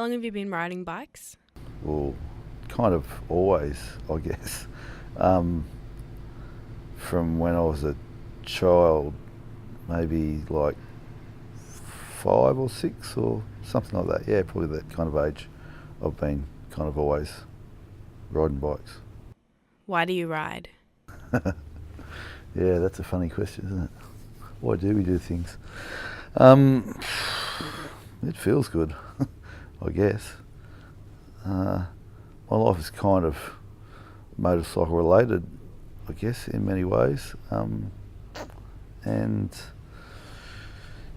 long have you been riding bikes? Well, kind of always, I guess. From when I was a child, maybe like 5 or 6 or something like that. Yeah, probably that kind of age. I've been kind of always riding bikes. Why do you ride? Yeah, that's a funny question, isn't it? Why do we do things? It feels good, I guess. My life is kind of motorcycle related, I guess, in many ways. And,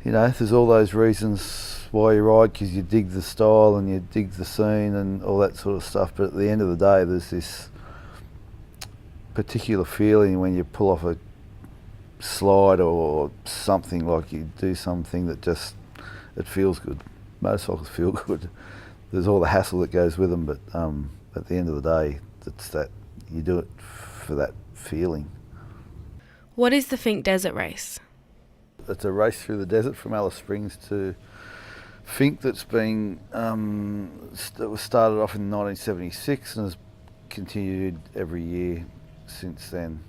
you know, there's all those reasons why you ride, because you dig the style and you dig the scene and all that sort of stuff. But at the end of the day, there's this particular feeling when you pull off a slide or something, like you do something that just, it feels good. Motorcycles feel good. There's all the hassle that goes with them, but at the end of the day, it's that you do it for that feeling. What is the Finke Desert Race? It's a race through the desert from Alice Springs to Finke that's been that was started off in 1976 and has continued every year since then.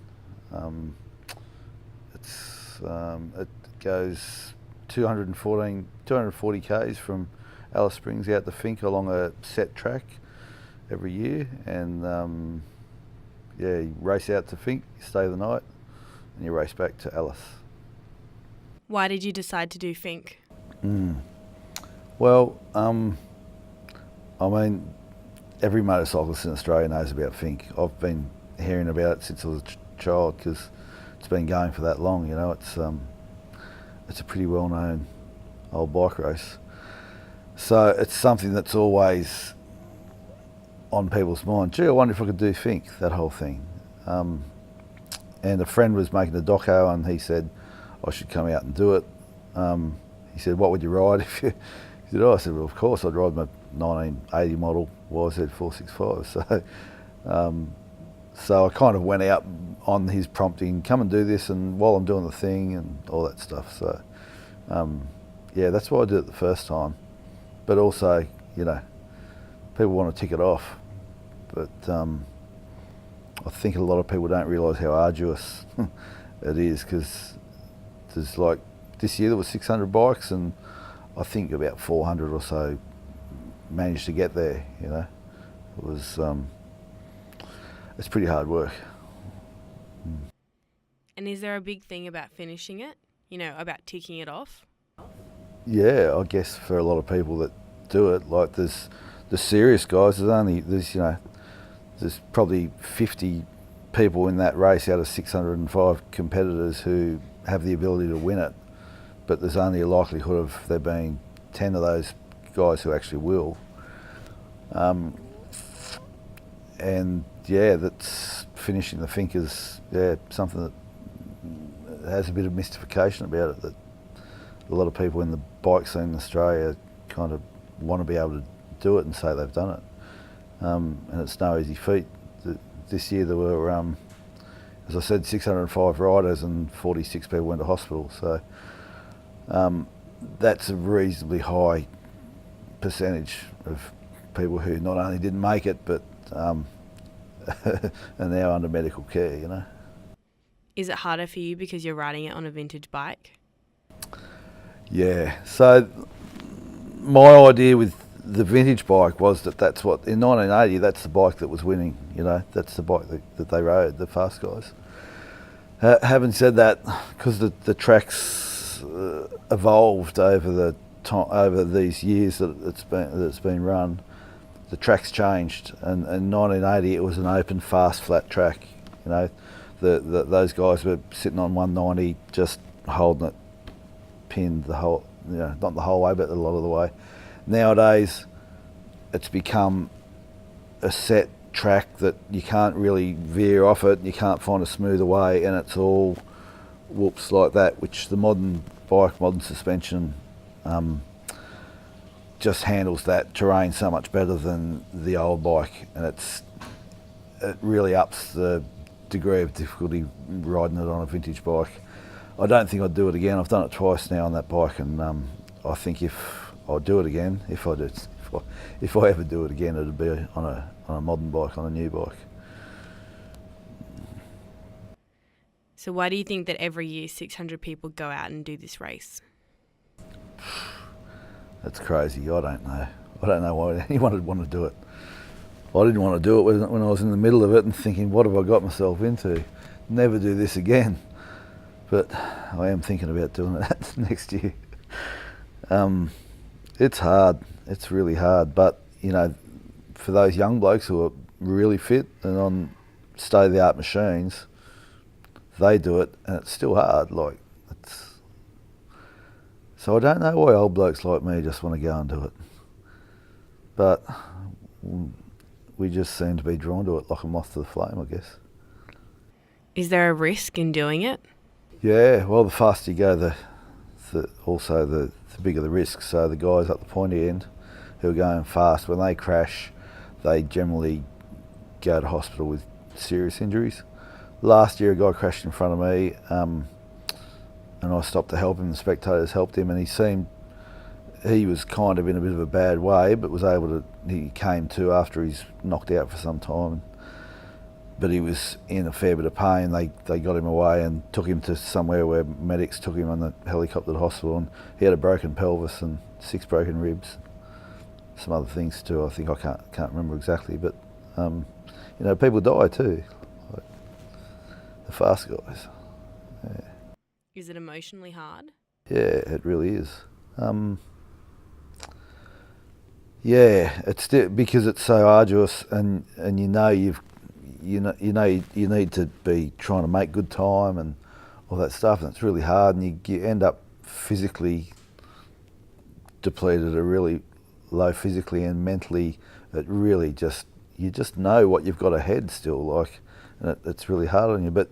It goes 240 k's from Alice Springs out to Finke along a set track every year, and you race out to Finke, you stay the night, and you race back to Alice. Why did you decide to do Finke? Well, I mean, every motorcyclist in Australia knows about Finke. I've been hearing about it since I was a child because it's been going for that long. You know, it's a pretty well-known old bike race. So it's something that's always on people's mind. Gee, I wonder if I could do Finke, that whole thing. And a friend was making a doco and he said I should come out and do it. He said, what would you ride if you... He said, oh, I said, well, of course I'd ride my 1980 model YZ465. So I kind of went out on his prompting, come and do this, and while I'm doing the thing and all that stuff. So that's why I did it the first time. But also, you know, people want to tick it off. But I think a lot of people don't realise how arduous it is, because there's like, this year there was 600 bikes and I think about 400 or so managed to get there, you know. It was, it's pretty hard work. And is there a big thing about finishing it? You know, about ticking it off? Yeah, I guess for a lot of people that do it, like there's the serious guys, there's probably 50 people in that race out of 605 competitors who have the ability to win it, but there's only a likelihood of there being 10 of those guys who actually will. And that's finishing the Finke is something that has a bit of mystification about it, that a lot of people in the bike scene in Australia kind of want to be able to do it and say they've done it. And it's no easy feat. This year there were, as I said, 605 riders and 46 people went to hospital. So that's a reasonably high percentage of people who not only didn't make it, but are now under medical care, you know. Is it harder for you because you're riding it on a vintage bike? Yeah, so my idea with the vintage bike was that's what, in 1980, that's the bike that was winning, you know, that's the bike that they rode, the fast guys. Having said that, because the tracks evolved over these years that it's been run, the track's changed, and in 1980 it was an open, fast, flat track. You know, those guys were sitting on 190, just holding it pinned the whole, you know, not the whole way, but a lot of the way. Nowadays, it's become a set track that you can't really veer off it, you can't find a smoother way, and it's all whoops like that, which the modern bike, modern suspension, just handles that terrain so much better than the old bike, and it really ups the degree of difficulty riding it on a vintage bike. I don't think I'd do it again. I've done it twice now on that bike, and I think if I do it again, if I if I ever do it again, it'd be on a modern bike, on a new bike. So why do you think that every year 600 people go out and do this race? That's crazy. I don't know. I don't know why anyone would want to do it. I didn't want to do it when I was in the middle of it and thinking, what have I got myself into? Never do this again. But I am thinking about doing that next year. It's hard. It's really hard. But, you know, for those young blokes who are really fit and on state-of-the-art machines, they do it, and it's still hard. So I don't know why old blokes like me just want to go and do it. But we just seem to be drawn to it like a moth to the flame, I guess. Is there a risk in doing it? Yeah, well, the faster you go, the bigger the risk. So the guys up the pointy end who are going fast, when they crash, they generally go to hospital with serious injuries. Last year, a guy crashed in front of me, and I stopped to help him. The spectators helped him, and he was kind of in a bit of a bad way, but he came to after he's knocked out for some time. But he was in a fair bit of pain. They got him away and took him to somewhere where medics took him on the helicopter to hospital, and he had a broken pelvis and 6 broken ribs, some other things too. I think I can't remember exactly, but you know, people die too, like the fast guys. Yeah. Is it emotionally hard? Yeah, it really is. Yeah, it's because it's so arduous, and you know you need to be trying to make good time and all that stuff, and it's really hard, and you end up physically depleted, a really low physically and mentally. It really you just know what you've got ahead still, like, and it's really hard on you. But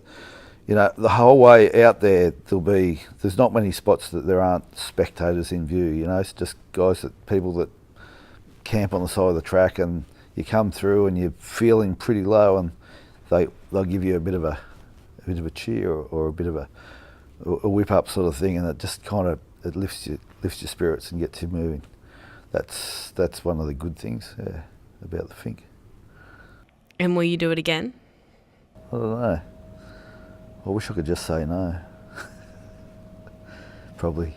you know, the whole way out there, there's not many spots that there aren't spectators in view. You know, it's just people that camp on the side of the track, and you come through and you're feeling pretty low, and they'll give you a bit of a cheer or a bit of a whip up sort of thing, and it just kind of lifts your spirits and gets you moving. That's one of the good things, yeah, about the Finke. And will you do it again? I don't know. I wish I could just say no. Probably.